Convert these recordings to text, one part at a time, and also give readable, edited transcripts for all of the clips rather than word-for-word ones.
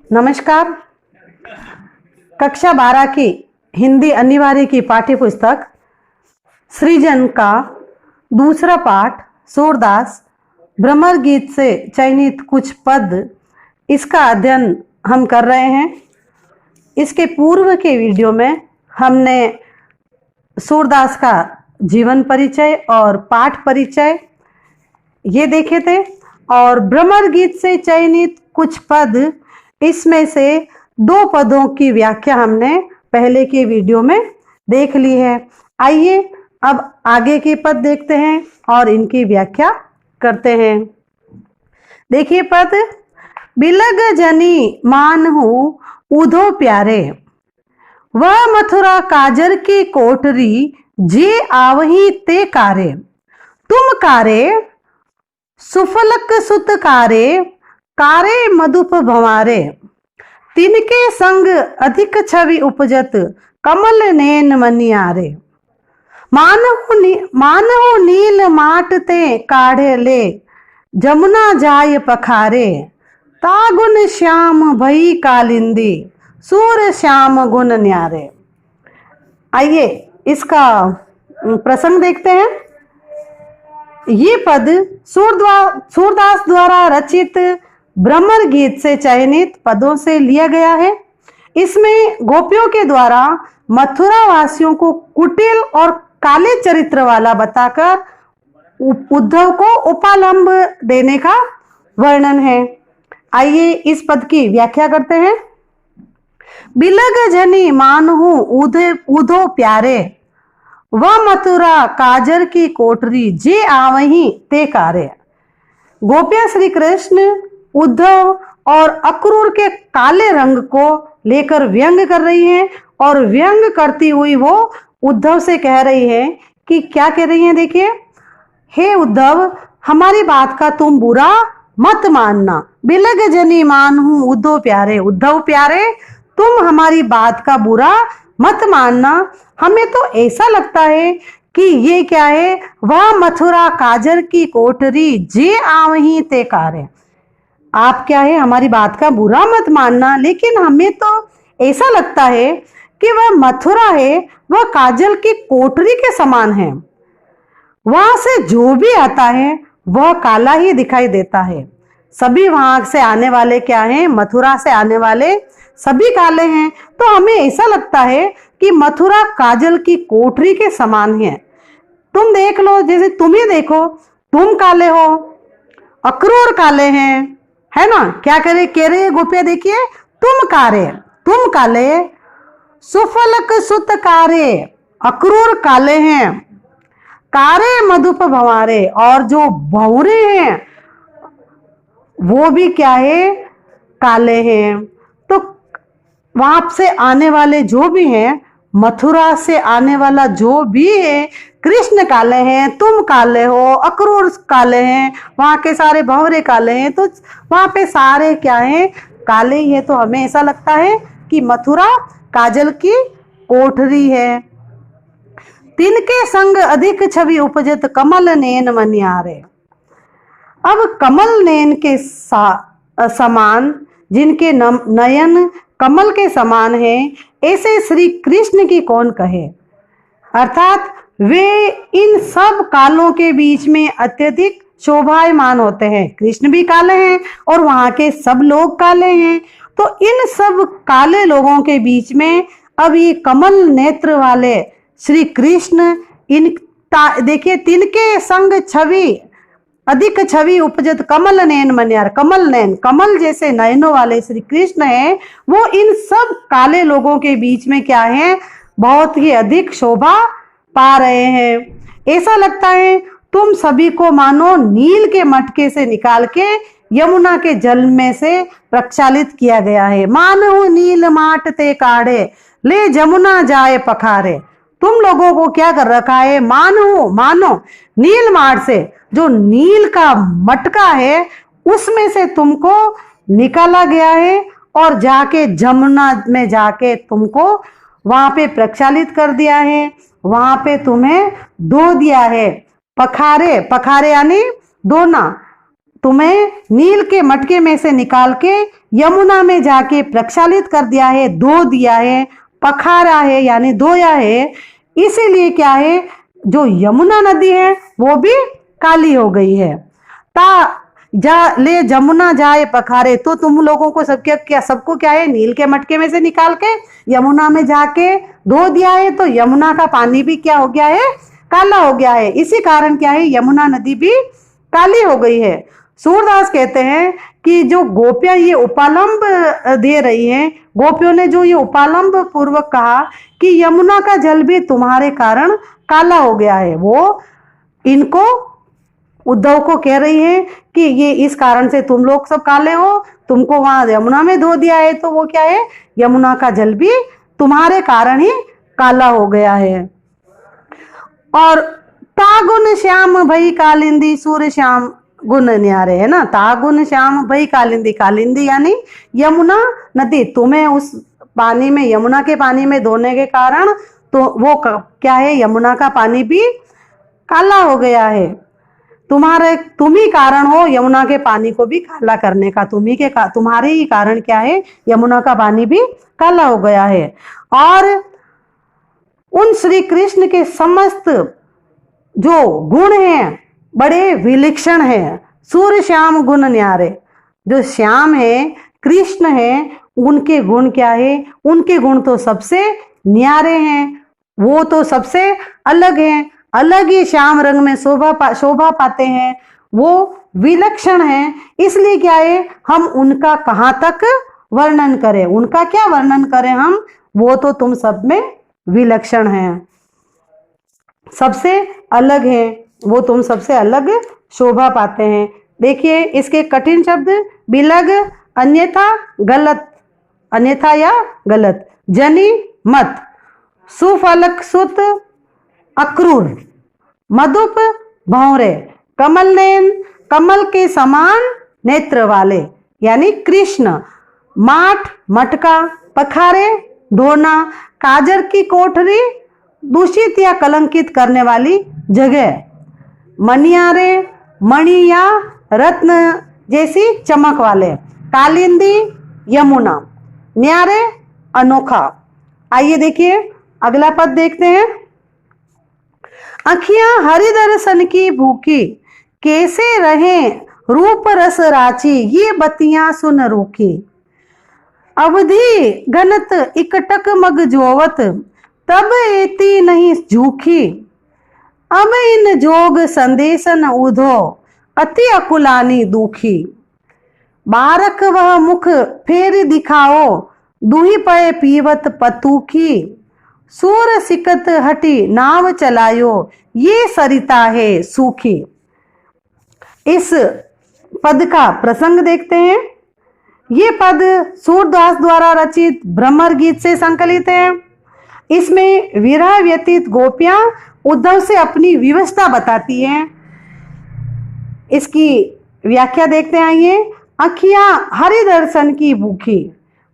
नमस्कार। कक्षा 12 की हिंदी अनिवार्य की पाठ्य पुस्तक सृजन का दूसरा पाठ सूरदास भ्रमर गीत से चयनित कुछ पद, इसका अध्ययन हम कर रहे हैं। इसके पूर्व के वीडियो में हमने सूरदास का जीवन परिचय और पाठ परिचय ये देखे थे, और भ्रमर गीत से चयनित कुछ पद, इसमें से 2 पदों की व्याख्या हमने पहले के वीडियो में देख ली है। आइए अब आगे के पद देखते हैं और इनकी व्याख्या करते हैं। देखिए पद, बिलग जनी मानहु उधो प्यारे, वह मथुरा काजर की कोठरी जे आवही ते कारे, तुम कारे सुफलक सुत कारे, कारे मधुप भंवारे, तिनके संग अधिक छवि उपजत कमल नैन मनियारे, मानहु नील माट ते काढ़े ले, जमुना जाय पखारे, तागुन श्याम भई कालिंदी, सूर श्याम गुण न्यारे। आइए इसका प्रसंग देखते हैं। ये पद सूरदास द्वारा रचित भ्रमर गीत से चयनित पदों से लिया गया है। इसमें गोपियों के द्वारा मथुरा वासियों को कुटिल और काले चरित्र वाला बताकर उद्धव को उपालंब देने का वर्णन है। आइए इस पद की व्याख्या करते हैं। बिलग जनी मानहु उधो प्यारे, वह मथुरा काजर की कोठरी जे आवही ते कारे। गोपियां श्री कृष्ण उद्धव और अक्रूर के काले रंग को लेकर व्यंग कर रही हैं, और व्यंग करती हुई वो उद्धव से कह रही है कि क्या कह रही हैं, देखिए, हे उद्धव, हमारी बात का तुम बुरा मत मानना। बिलग जनी मानहु उद्धव प्यारे, उद्धव प्यारे, तुम हमारी बात का बुरा मत मानना। हमें तो ऐसा लगता है कि ये क्या है, वह मथुरा काजर की कोठरी जे आवही ते कारे। आप क्या है, हमारी बात का बुरा मत मानना, लेकिन हमें तो ऐसा लगता है कि वह मथुरा है, वह काजल की कोठरी के समान है। वहां से जो भी आता है वह काला ही दिखाई देता है। सभी वहां से आने वाले क्या हैं, मथुरा से आने वाले सभी काले हैं। तो हमें ऐसा लगता है कि मथुरा काजल की कोठरी के समान है। तुम देख लो, जैसे तुम ही देखो, तुम काले हो, अक्रूर काले हैं, है ना। क्या करे कह रहे गोपियां, देखिए, तुम काले, सुफलक सुत कारे, अक्रूर काले हैं, कारे मधुप भंवारे, और जो भंवरे हैं वो भी क्या है, काले हैं। तो वहां से आने वाले जो भी हैं, मथुरा से आने वाला जो भी है, कृष्ण काले हैं, तुम काले हो, अक्रूर काले हैं, वहां के सारे भंवरे काले हैं, तो वहां पे सारे क्या हैं, काले ही है। तो हमें ऐसा लगता है कि मथुरा काजल की कोठरी है। तिनके संग अधिक छवि उपजत कमल नैन मनियारे। अब कमल नैन के समान, जिनके नयन कमल के समान है, ऐसे श्री कृष्ण की कौन कहे। अर्थात वे इन सब कालों के बीच में अत्यधिक शोभायमान होते हैं। कृष्ण भी काले हैं और वहां के सब लोग काले हैं। तो इन सब काले लोगों के बीच में अब ये कमल नेत्र वाले श्री कृष्ण, इन देखिए, तिनके संग छवि अधिक छवि उपजत कमल नैन मनियार, कमल नैन, कमल जैसे नयनों वाले श्री कृष्ण हैं, वो इन सब काले लोगों के बीच में क्या है, बहुत ही अधिक शोभा पा रहे हैं। ऐसा लगता है तुम सभी को मानो नील के मटके से निकाल के यमुना के जल में से प्रक्षालित किया गया है। मानो नील माट ते काढ़े, ले जमुना जाए पखारे। तुम लोगों को क्या कर रखा है, मानो नील माट से, जो नील का मटका है, उसमें से तुमको निकाला गया है, और जाके जमुना में जाके तुमको वहां पे प्रक्षालित कर दिया है, वहां पे तुम्हें धो दिया है। पखारे यानी धोना, तुम्हें नील के मटके में से निकाल के यमुना में जाके प्रक्षालित कर दिया है, धो दिया है, पखारा है यानी धोया है। इसीलिए क्या है, जो यमुना नदी है वो भी काली हो गई है। ता जा ले जमुना जाए पखारे, तो तुम लोगों को सबको क्या है, नील के मटके में से निकाल के यमुना में जाके धो दिया है, तो यमुना का पानी भी क्या हो गया है, काला हो गया है। इसी कारण क्या है, यमुना नदी भी काली हो गई है। सूरदास कहते हैं कि जो गोपियां ये उपालंब दे रही हैं, गोपियों ने जो ये उपालंब पूर्वक कहा कि यमुना का जल भी तुम्हारे कारण काला हो गया है, वो इनको उद्धव को कह रही है कि ये इस कारण से तुम लोग सब काले हो, तुमको वहां यमुना में धो दिया है, तो वो क्या है, यमुना का जल भी तुम्हारे कारण ही काला हो गया है। और तागुन श्याम भई कालिंदी सूर्य श्याम गुण न्यारे, है ना। तागुन श्याम भई कालिंदी, कालिंदी यानी यमुना नदी, तुम्हें उस पानी में, यमुना के पानी में धोने के कारण तो वो क्या है, यमुना का पानी भी काला हो गया है। तुम ही कारण हो यमुना के पानी को भी काला करने का, तुम्हारे ही कारण क्या है, यमुना का पानी भी काला हो गया है। और उन श्री कृष्ण के समस्त जो गुण हैं बड़े विलक्षण हैं। सूर्य श्याम गुण न्यारे, जो श्याम है, कृष्ण है, उनके गुण क्या है, उनके गुण तो सबसे न्यारे हैं, वो तो सबसे अलग हैं, अलग ही श्याम रंग में शोभा पाते हैं, वो विलक्षण हैं। इसलिए क्या है, हम उनका कहाँ तक वर्णन करें, उनका क्या वर्णन करें हम, वो तो तुम सब में विलक्षण हैं, सबसे अलग है, वो तुम सबसे अलग शोभा पाते हैं। देखिए इसके कठिन शब्द, बिलग, अन्यथा, गलत, अन्यथा या गलत, जनी मत, सुफलक सुत, अक्रूर, मधुप भौरे, कमल नयन, कमल के समान नेत्र वाले यानी कृष्ण, माठ मटका, पखारे धोना, काजर की कोठरी, दूषित या कलंकित करने वाली जगह, मनियारे, मणि या रत्न जैसी चमक वाले, कालिंदी यमुना, न्यारे अनोखा। आइए देखिए अगला पद देखते हैं। अखियां हरि दर्शन की भूखी, कैसे रहे रूप रस राची, ये बत्तियां सुन रूखी। अवधि घनत इकटक मग जोवत, तब एती नहीं झूठी। अब इन जोग संदेशन उधो, अति अकुलानी दुखी। बारक वह मुख फेर दिखाओ, दूही पय पीवत पतूखी। सूर सिकत हटी नाव चलायो, ये सरिता है सूखी। इस पद का प्रसंग देखते हैं। ये पद सूरदास द्वारा रचित भ्रमर गीत से संकलित है। इसमें विरह व्यतीत गोपियां उद्धव से अपनी विवशता बताती हैं। इसकी व्याख्या देखते हैं। आइए। अखियां हरि दर्शन की भूखी,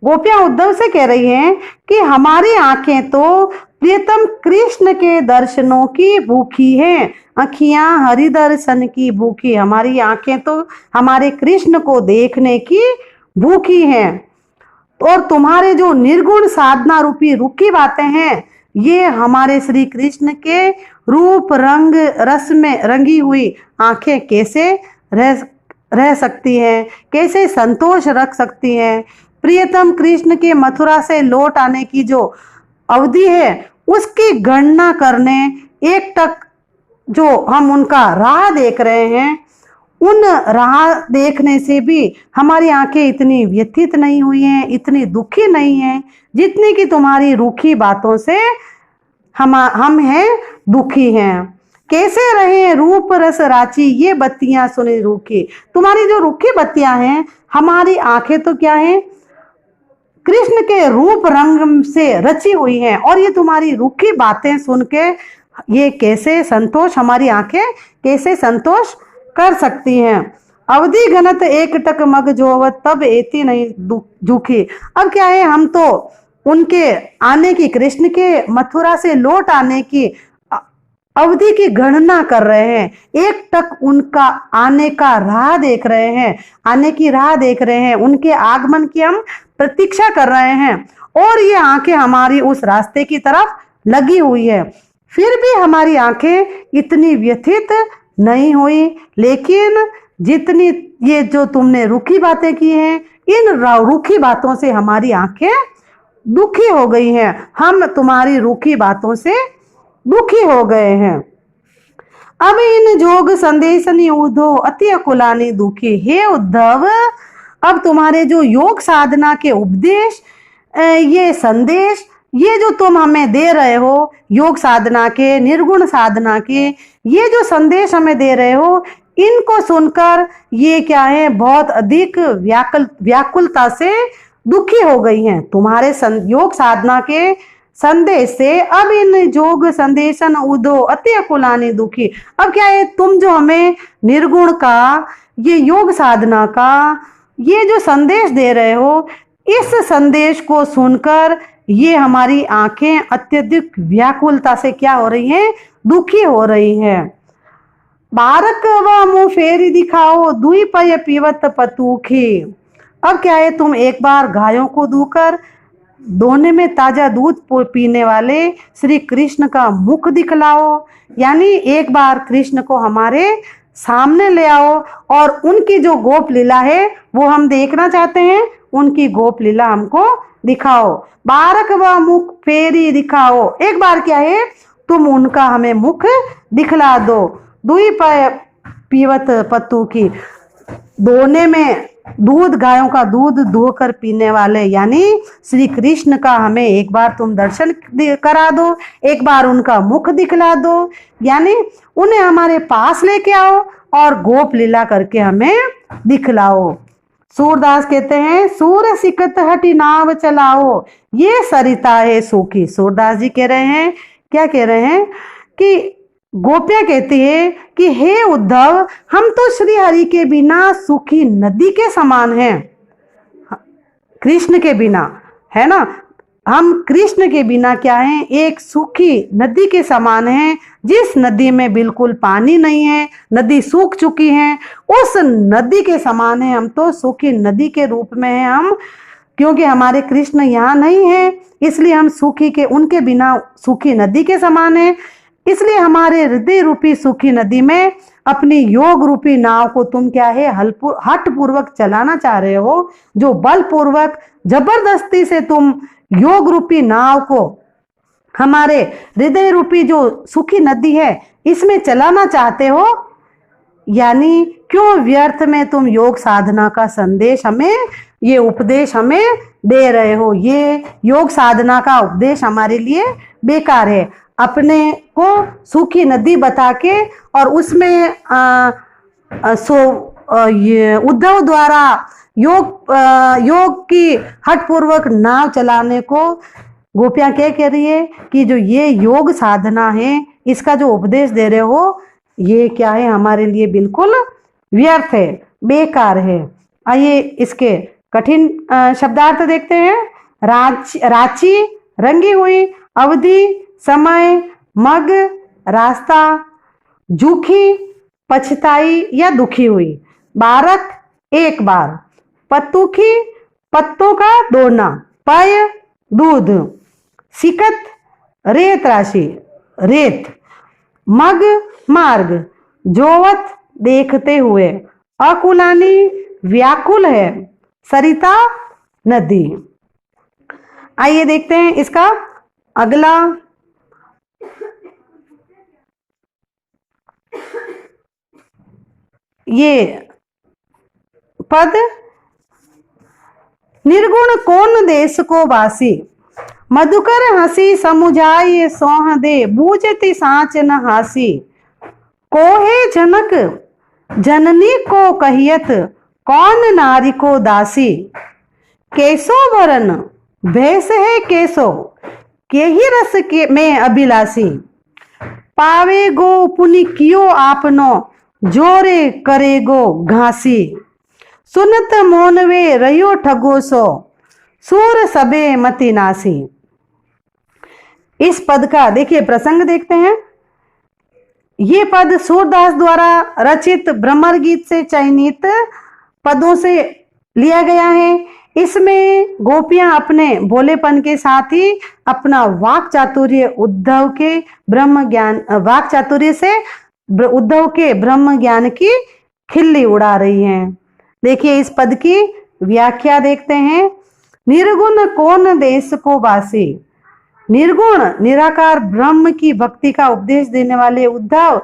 गोपियां उद्धव से कह रही हैं कि हमारी आंखें तो प्रियतम कृष्ण के दर्शनों की भूखी हैं। अखियां हरि दर्शन की भूखी, हमारी आंखें तो हमारे कृष्ण को देखने की भूखी हैं। और तुम्हारे जो निर्गुण साधना रूपी रुखी बातें हैं, ये हमारे श्री कृष्ण के रूप रंग रस में रंगी हुई आंखें कैसे रह सकती हैं, कैसे संतोष रख सकती हैं। प्रियतम कृष्ण के मथुरा से लौट आने की जो अवधि है, उसकी गणना करने एक तक जो हम उनका राह देख रहे हैं, उन राह देखने से भी हमारी आंखें इतनी व्यथित नहीं हुई हैं, इतनी दुखी नहीं हैं, जितनी कि तुम्हारी रूखी बातों से हम हैं दुखी हैं। कैसे रहे रूप रस राची, ये बत्तियां सुनी रूखी। तुम्हारी जो रूखी बत्तियां हैं, हमारी आंखें तो क्या हैं, कृष्ण के रूप रंग से रची हुई हैं। और ये तुम्हारी रूखी बातें सुन के ये कैसे संतोष, हमारी आंखें कैसे संतोष कर सकती हैं। अवधि घनत एक टक मग जोवत, तब एती नहीं झूठी। अब क्या है, हम तो उनके आने की, कृष्ण के मथुरा से लौट आने की अवधि की गणना कर रहे हैं, एक टक उनका आने का राह देख रहे हैं, आने की राह देख रहे हैं, उनके आगमन की हम प्रतीक्षा कर रहे हैं। और ये आंखें हमारी उस रास्ते की तरफ लगी हुई है। फिर भी हमारी आंखें इतनी व्यथित नहीं हुई, लेकिन जितनी ये जो तुमने रूखी बातें की हैं, इन रूखी बातों से हमारी आंखें दुखी हो गई हैं। हम तुम्हारी रूखी बातों से दुखी हो गए हैं। अब इन जोग संदेशनी उद्धव अति अकुलानी दुखी। हे उद्धव, अब तुम्हारे जो योग साधना के उपदेश, ये संदेश, ये जो तुम हमें दे रहे हो, योग साधना के, निर्गुण साधना के, ये जो संदेश हमें दे रहे हो, इनको सुनकर ये क्या है, बहुत अधिक व्याकुलता से दुखी हो गई हैं। तुम्हारे योग साधना के संदेश से अब इन योग संदेशन उदो अति अकुलानी दुखी। अब क्या है, तुम जो हमें निर्गुण का, ये योग साधना का ये जो संदेश दे रहे हो, इस संदेश को सुनकर ये हमारी आंखें अत्यधिक व्याकुलता से क्या हो रही हैं, दुखी हो रही हैं। बारक व मुंह फेरी दिखाओ, दुई पय पीवत पतूखी। अब क्या है, तुम एक बार गायों को दूकर दोने में ताजा दूध पीने वाले श्री कृष्ण का मुख दिखलाओ, यानी एक बार कृष्ण को हमारे सामने ले आओ और उनकी जो गोप लीला है वो हम देखना चाहते हैं, उनकी गोप लीला हमको दिखाओ। बारक व मुख फेरी दिखाओ, एक बार क्या है, तुम उनका हमें मुख दिखला दो। दुई पीवत पत्तू की, दोने में दूध, गायों का दूध धोकर पीने वाले यानी श्री कृष्ण का हमें एक बार तुम दर्शन करा दो, एक बार उनका मुख दिखला दो, यानी उन्हें हमारे पास लेके आओ और गोप लीला करके हमें दिखलाओ। सूरदास कहते हैं, सूर सिकत हटी नाव चलाओ, ये सरिता है सूखी। सूरदास जी कह रहे हैं, क्या कह रहे हैं कि गोपियां कहती है कि हे उद्धव, हम तो श्री हरि के बिना सूखी नदी के समान हैं, कृष्ण के बिना, है ना, हम कृष्ण के बिना क्या हैं, एक सूखी नदी के समान हैं। जिस नदी में बिल्कुल पानी नहीं है, नदी सूख चुकी है, उस नदी के समान है हम तो, सूखी नदी के रूप में हैं हम, क्योंकि हमारे कृष्ण यहाँ नहीं है, इसलिए हम सूखी के, उनके बिना सूखी नदी के समान है। इसलिए हमारे हृदय रूपी सूखी नदी में अपनी योग रूपी नाव को तुम क्या है, हठ पूर्वक चलाना चाह रहे हो, जो बल पूर्वक जबरदस्ती से तुम योग रूपी नाव को हमारे हृदय रूपी जो सूखी नदी है इसमें चलाना चाहते हो, यानी क्यों व्यर्थ में तुम योग साधना का संदेश हमें, ये उपदेश हमें दे रहे हो। ये योग साधना का उपदेश हमारे लिए बेकार है। अपने को सूखी नदी बता के और उसमें ये उद्धव द्वारा योग की हठपूर्वक नाव चलाने को गोपियां क्या कह रही है कि जो ये योग साधना है, इसका जो उपदेश दे रहे हो, ये क्या है, हमारे लिए बिल्कुल व्यर्थ है, बेकार है। आइए इसके कठिन शब्दार्थ देखते हैं। रांची, रंगी हुई, अवधि, समय, मग, रास्ता, जूखी, पछताई या दुखी हुई। बारक, एक बार। पत्तूखी, पत्तों का दौड़ना। पय, दूध। सिकत, रेत राशि, रेत। मग, मार्ग। जोवत, देखते हुए। अकुलानी, व्याकुल है। सरिता, नदी। आइए देखते हैं इसका अगला। ये पद, निर्गुण कौन देश को वासी, मधुकर हंसी समुझाई सोह दे, बूझती साँच न हासी। कोहे जनक जननी को कहियत, कौन नारी को दासी। केसो वरन भैंस है केसो, के ही रस के में अभिलाषी। पावे गो पुनि कियो आपनो, जोरे करे गो घासी। सुनत मोनवे रहियो ठगोसो, सूर सबे मति नासी। इस पद का देखिए प्रसंग देखते हैं ये पद सूरदास द्वारा रचित भ्रमर गीत से चयनित पदों से लिया गया है। इसमें गोपियां अपने भोलेपन के साथ ही अपना वाक चातुर्य उद्धव के ब्रह्म ज्ञान वाक चातुर्य से उद्धव के ब्रह्म ज्ञान की खिल्ली उड़ा रही हैं। देखिए इस पद की व्याख्या देखते हैं। निर्गुण कौन देश को बासी, निर्गुण निराकार ब्रह्म की भक्ति का उपदेश देने वाले उद्धव,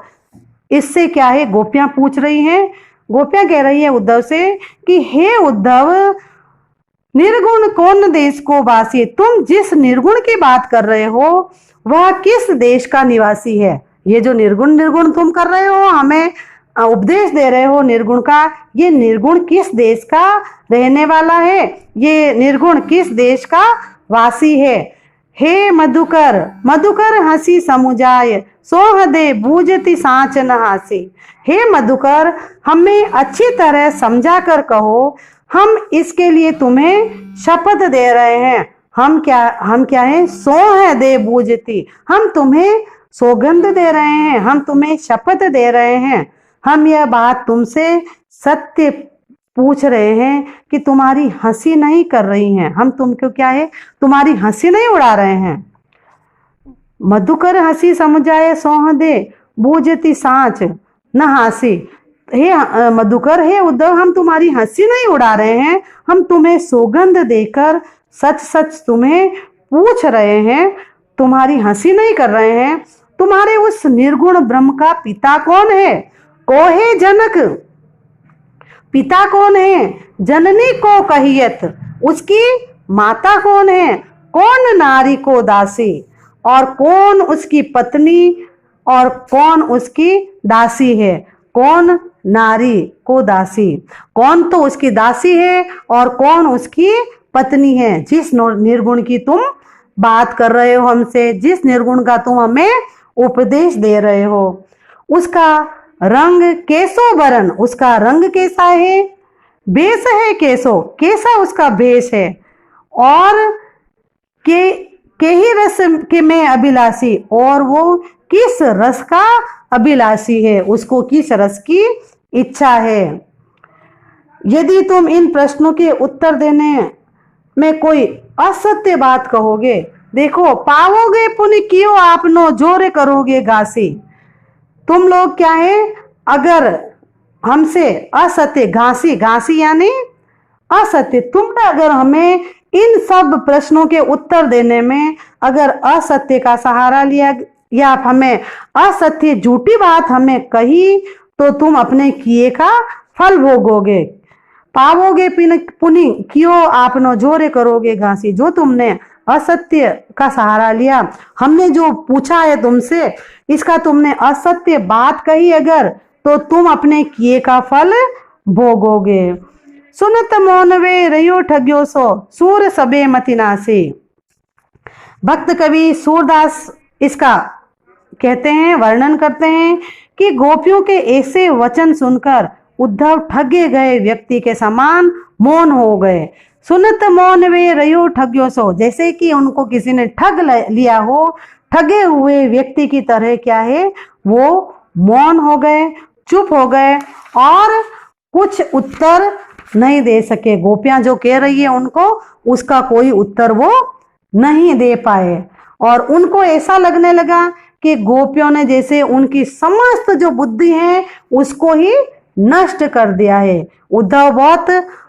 इससे क्या है गोपियां पूछ रही हैं। गोपियां कह रही है उद्धव से कि हे उद्धव, निर्गुण कौन देश को वासी, तुम जिस निर्गुण की बात कर रहे हो वह किस देश का निवासी है। ये जो निर्गुण निर्गुण तुम कर रहे हो, हमें उपदेश दे रहे हो निर्गुण का, ये निर्गुण किस देश का रहने वाला है, ये निर्गुण किस देश का वासी है। हे मधुकर, मधुकर हंसी समुजाय, सोह दे बूझती सांच न हासी। हे मधुकर, हमें अच्छी तरह समझा कर कहो, हम इसके लिए तुम्हें शपथ दे रहे हैं। हम क्या है, सोह दे बूझती, हम तुम्हें सौगंध दे रहे हैं, हम तुम्हें शपथ दे रहे हैं। हम यह बात तुमसे सत्य पूछ रहे हैं कि तुम्हारी हंसी नहीं कर रही हैं, हम तुमको क्या है, तुम्हारी हंसी नहीं उड़ा रहे हैं। मधुकर हंसी समुझाए सोह दे बूझती सांच न हासी। हे मधुकर, हे उद्धव, हम तुम्हारी हंसी नहीं उड़ा रहे हैं, हम तुम्हें सौगंध देकर सच सच तुम्हें पूछ रहे हैं, तुम्हारी हंसी नहीं कर रहे हैं। तुम्हारे उस निर्गुण ब्रह्म का पिता कौन है, कोहे जनक, पिता कौन है, जननी को कहियत, उसकी माता कौन है, कौन नारी को दासी, और कौन उसकी पत्नी और कौन उसकी दासी है। कौन नारी को दासी, कौन तो उसकी दासी है और कौन उसकी पत्नी है। जिस निर्गुण की तुम बात कर रहे हो हमसे, जिस निर्गुण का तुम हमें उपदेश दे रहे हो, उसका रंग कैसो बरन, उसका रंग कैसा है, बेस है कैसो, कैसा उसका बेस है, और के ही रस के में अभिलाषी, और वो किस रस का अभिलाषी है, उसको किस रस की इच्छा है। यदि तुम इन प्रश्नों के उत्तर देने में कोई असत्य बात कहोगे, देखो पाओगे पुण्य कियो आपनो जोरे करोगे घासी। तुम लोग क्या है, अगर हमसे असत्य, घासी घासी यानी असत्य, तुमने अगर हमें इन सब प्रश्नों के उत्तर देने में अगर असत्य का सहारा लिया या हमें असत्य झूठी बात हमें कही, तो तुम अपने किए का फल भोगोगे। पाओगे पुण्य क्यों आपनो जोरे करोगे घासी। जो तुमने असत्य का सहारा लिया, हमने जो पूछा है तुमसे, इसका तुमने असत्य बात कही अगर, तो तुम अपने किए का फल भोगोगे। सुनत मौन वे रयो ठग्यो सो, सूर सबे मति नासे। भक्त कवि सूरदास इसका कहते हैं, वर्णन करते हैं कि गोपियों के ऐसे वचन सुनकर उद्धव ठगे गए व्यक्ति के समान मौन हो गए। सुनत मौन वे रयो ठग्यो सो, जैसे कि उनको किसी ने ठग लिया हो, ठगे हुए व्यक्ति की तरह क्या है, वो मौन हो गए, चुप हो गए और कुछ उत्तर नहीं दे सके। गोपियां जो कह रही है उनको, उसका कोई उत्तर वो नहीं दे पाए, और उनको ऐसा लगने लगा कि गोपियों ने जैसे उनकी समस्त जो बुद्धि है उसको ही नष्ट कर दिया है। उद्धव बहुत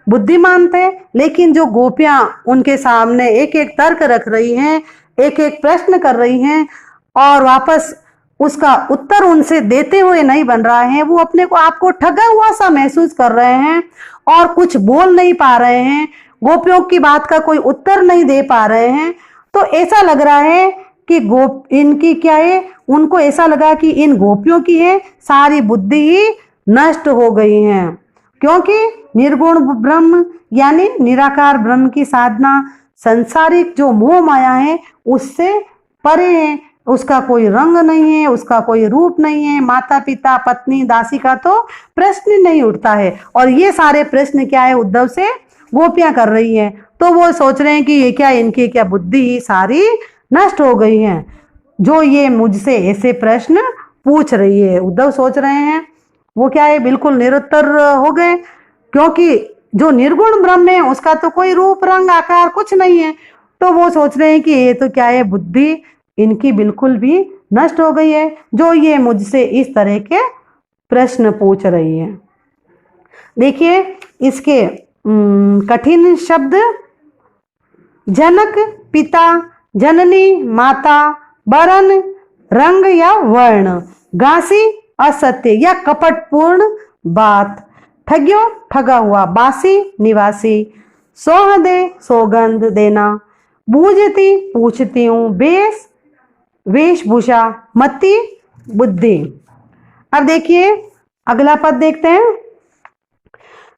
बुद्धिमान थे, लेकिन जो गोपियां उनके सामने एक एक तर्क रख रही हैं, एक एक प्रश्न कर रही हैं और वापस उसका उत्तर उनसे देते हुए नहीं बन रहा है, वो अपने को आपको ठगा हुआ सा महसूस कर रहे हैं और कुछ बोल नहीं पा रहे हैं, गोपियों की बात का कोई उत्तर नहीं दे पा रहे हैं। तो ऐसा लग रहा है कि इनकी क्या है, उनको ऐसा लगा कि इन गोपियों की है सारी बुद्धि ही नष्ट हो गई है, क्योंकि निर्गुण ब्रह्म यानी निराकार ब्रह्म की साधना संसारिक जो मोह माया है उससे परे है। उसका कोई रंग नहीं है, उसका कोई रूप नहीं है, माता पिता पत्नी दासी का तो प्रश्न नहीं उठता है। और ये सारे प्रश्न क्या है, उद्धव से गोपियां कर रही हैं, तो वो सोच रहे हैं कि ये क्या, इनकी क्या बुद्धि ही सारी नष्ट हो गई है, जो ये मुझसे ऐसे प्रश्न पूछ रही है। उद्धव सोच रहे हैं वो क्या है, बिल्कुल निरुत्तर हो गए, क्योंकि जो निर्गुण ब्रह्म है उसका तो कोई रूप रंग आकार कुछ नहीं है। तो वो सोच रहे हैं कि ये तो क्या है, बुद्धि इनकी बिल्कुल भी नष्ट हो गई है, जो ये मुझसे इस तरह के प्रश्न पूछ रही है। देखिए इसके कठिन शब्द, जनक पिता, जननी माता, वरण रंग या वर्ण, घासी असत्य या कपटपूर्ण बात, ठग्यो ठगा हुआ, बासी निवासी, सौहदे सौगंध देना, बूझती पूछती हूँ, बेश वेशभूषा, मति बुद्धि। अब देखिए अगला पद देखते हैं।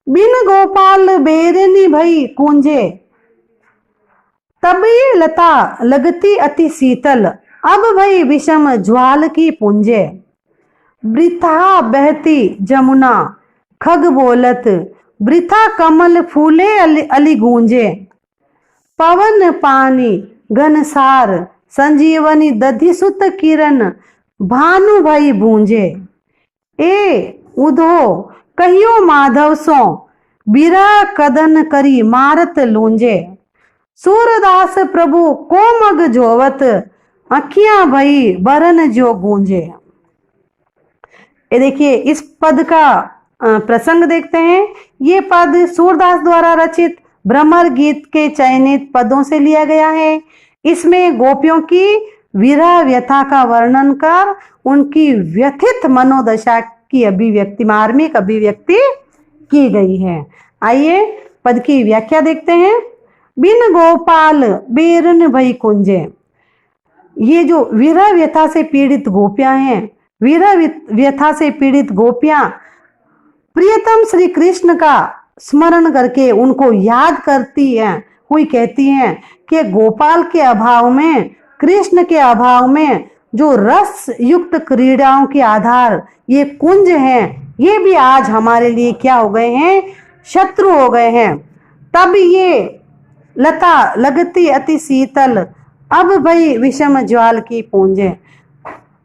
बिन गोपाल बेरनी भई कुंजे, तभी लता लगती अति शीतल, अब भई विषम ज्वाल की पुंजे, वृथा बहती जमुना खग बोलत, वृथा कमल फूले अली गूंजे, पवन पानी घनसार संजीवनी दधि सुत किरण, भानु भई बूंजे, ए उधो कहियो माधव सो, बिरा कदन करी मारत लूंजे, सूरदास प्रभु को मग जोवत, अखियां भई बरन जो गूंजे। ये देखिए इस पद का प्रसंग देखते हैं। ये पद सूरदास द्वारा रचित भ्रमर गीत के चयनित पदों से लिया गया है। इसमें गोपियों की विरह व्यथा का वर्णन कर उनकी व्यथित मनोदशा की अभिव्यक्ति, मार्मिक अभिव्यक्ति की गई है। आइए पद की व्याख्या देखते हैं। बिन गोपाल बेरन भई कुंजे, ये जो विरह व्यथा से पीड़ित गोपियां हैं, विरह व्यथा से पीड़ित गोपियां प्रियतम श्री कृष्ण का स्मरण करके उनको याद करती हैं, हुई कहती हैं कि गोपाल के अभाव में, कृष्ण के अभाव में जो रस युक्त क्रीड़ाओं के आधार ये कुंज हैं, ये भी आज हमारे लिए क्या हो गए हैं, शत्रु हो गए हैं। तब ये लता लगती अति शीतल, अब भई विषम ज्वाल की पूंजे,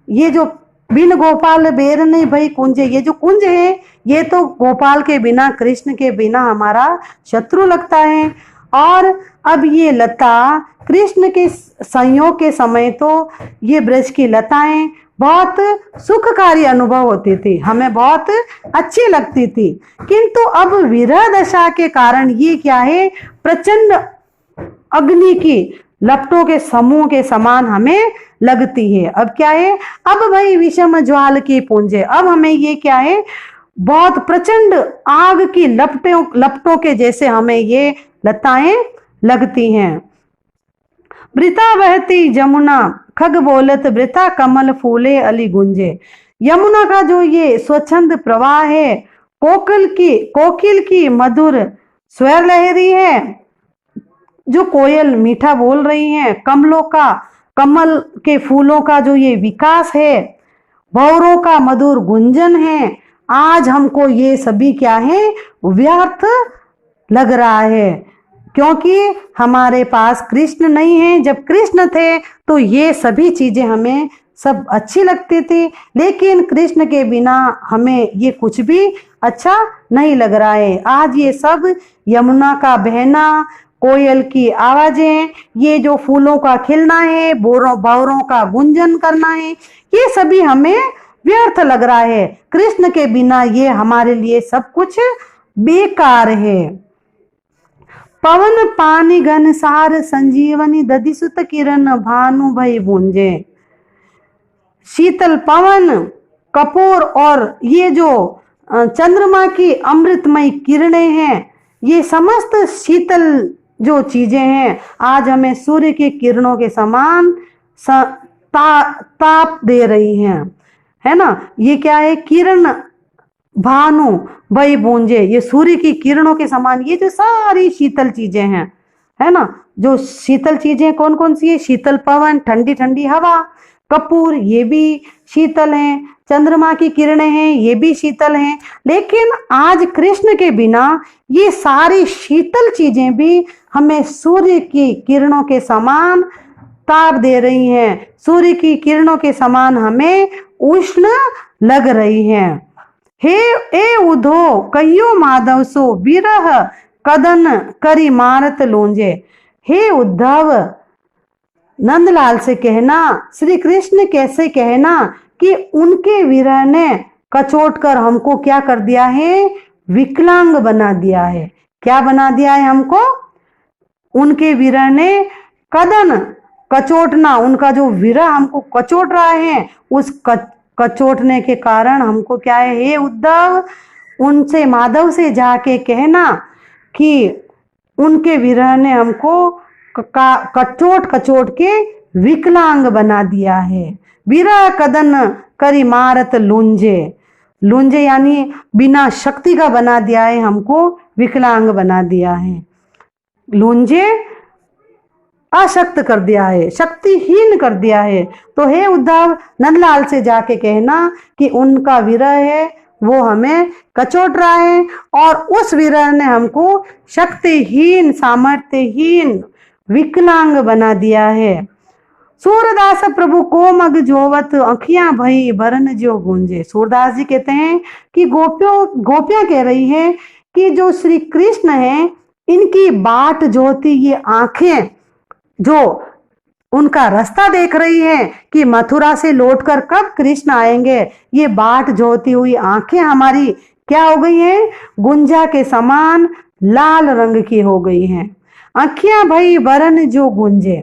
ये जो बिन गोपाल बेर नहीं भई कुंजे, ये जो कुंज है ये तो गोपाल के बिना, कृष्ण के बिना हमारा शत्रु लगता है। और अब ये लता कृष्ण के संयोग के समय तो ये ब्रज की लताएं बहुत सुखकारी अनुभव होती थी, हमें बहुत अच्छी लगती थी, किंतु अब विरह दशा के कारण ये क्या है, प्रचंड अग्नि की लपटों के समूह के समान हमें लगती है। अब क्या है, अब भाई विषम ज्वाल की पुंजे, अब हमें ये क्या है, बहुत प्रचंड आग की लपटों के जैसे हमें ये लताएं लगती हैं। वृथा बहती जमुना खग बोलत, वृथा कमल फूले अली गुंजे, यमुना का जो ये स्वच्छंद प्रवाह है, कोकिल की मधुर स्वर लहरी है, जो कोयल मीठा बोल रही है, कमल के फूलों का जो ये विकास है, भौरों का मधुर गुंजन है, आज हमको ये सभी क्या है, व्यर्थ लग रहा है, क्योंकि हमारे पास कृष्ण नहीं है। जब कृष्ण थे तो ये सभी चीजें हमें सब अच्छी लगती थी, लेकिन कृष्ण के बिना हमें ये कुछ भी अच्छा नहीं लग रहा है। आज ये सब यमुना का बहना, कोयल की आवाजें, ये जो फूलों का खिलना है, भौरों का गुंजन करना है, ये सभी हमें व्यर्थ लग रहा है। कृष्ण के बिना ये हमारे लिए सब कुछ बेकार है। पवन पानी घनसार संजीवनी दधि सुत किरण, भानु भई बूंजे, शीतल पवन, कपूर और ये जो चंद्रमा की अमृतमय किरणें हैं, ये समस्त शीतल जो चीजें हैं आज हमें सूर्य की किरणों के समान ताप दे रही हैं, है ना। ये क्या है, किरण भानु भई बूंजे, ये सूर्य की किरणों के समान, ये जो सारी शीतल चीजें हैं, है ना, जो शीतल चीजें कौन कौन सी है, शीतल पवन, ठंडी ठंडी हवा, कपूर ये भी शीतल हैं, चंद्रमा की किरणें हैं ये भी शीतल हैं। लेकिन आज कृष्ण के बिना ये सारी शीतल चीजें भी हमें सूर्य की किरणों के समान ताप दे रही हैं, सूर्य की किरणों के समान हमें उष्ण लग रही हैं। हे ए उधो कहियो माधव सो विरह कदन करी मारत लोंजे। हे उद्धव, नंदलाल से कहना, श्री कृष्ण कैसे कहना कि उनके विरह ने कचोट कर हमको क्या कर दिया है, विकलांग बना दिया है। क्या बना दिया है हमको? उनके विरह ने कदन, कचोटना, उनका जो विरह हमको कचोट रहा है, उस कचोटने के कारण हमको क्या है, हे उद्धव, उनसे माधव से जाके कहना कि उनके विरह ने हमको कचोट कचोट के विकलांग बना दिया है। विरह कदन करी मारत लुंजे, लुंजे यानी बिना शक्ति का बना दिया है, हमको विकलांग बना दिया है। लुंजे अशक्त कर दिया है, शक्तिहीन कर दिया है। तो हे उद्धव, नंदलाल से जाके कहना कि उनका विरह है वो हमें कचोट रहा है और उस विरह ने हमको शक्तिहीन, सामर्थ्यहीन, विकलांग बना दिया है। सूरदास प्रभु को मग जोवत अखियां भई भरन जो गूंजे। सूरदास जी कहते हैं कि गोपियां कह रही हैं कि जो श्री कृष्ण है, इनकी बाट जोती ये आंखें जो उनका रास्ता देख रही हैं कि मथुरा से लौटकर कब कृष्ण आएंगे, ये बाट जोती हुई आंखें हमारी क्या हो गई हैं, गुंजा के समान लाल रंग की हो गई हैं। आंखियां भई बरन जो गूंजे,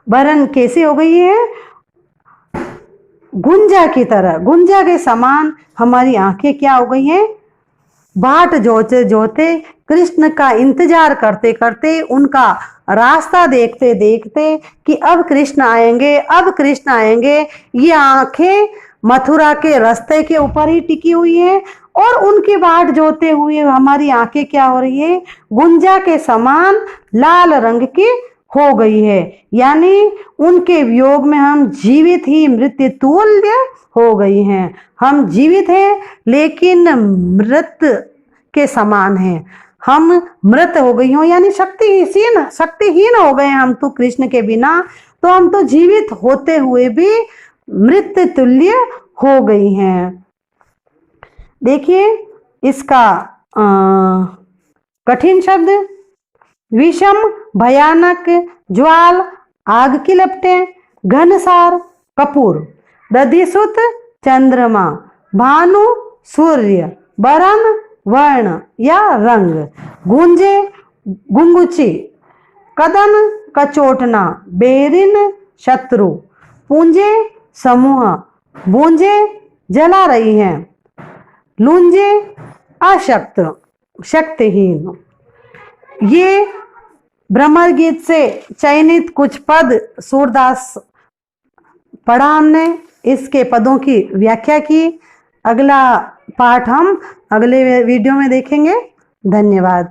बरन कैसे हो गई है, गुंजा की तरह, गुंजा के समान हमारी आंखें क्या हो गई हैं, बाट जोते जोते, कृष्ण का इंतजार करते करते, उनका रास्ता देखते देखते कि अब कृष्ण आएंगे, अब कृष्ण आएंगे, ये आंखें मथुरा के रास्ते के ऊपर ही टिकी हुई हैं और उनकी बाट जोते हुए हमारी आंखें क्या हो रही है, गुंजा के समान लाल रंग की हो गई है। यानी उनके वियोग में हम जीवित ही मृत्यु तुल्य हो गई हैं। हम जीवित हैं लेकिन मृत के समान हैं। हम मृत हो गई हो यानी शक्तिहीन हो गए हम तो कृष्ण के बिना, तो हम तो जीवित होते हुए भी मृत तुल्य हो गई हैं। देखिए इसका कठिन शब्द, विषम, भयानक, ज्वाल, आग की लपटें, घनसार, कपूर, दधिसुत, चंद्रमा, भानु, सूर्य, बरन, वर्ण या रंग, गूंजे, गुंगुची, कदन, कचोटना, बेरिन, शत्रु, पूंजे, समूह, बूंजे, जला रही हैं, लूंजे, अशक्त, शक्तिहीन। ये भ्रमर गीत से चयनित कुछ पद सूरदास पढ़ा हमने, इसके पदों की व्याख्या की। अगला पाठ हम अगले वीडियो में देखेंगे। धन्यवाद।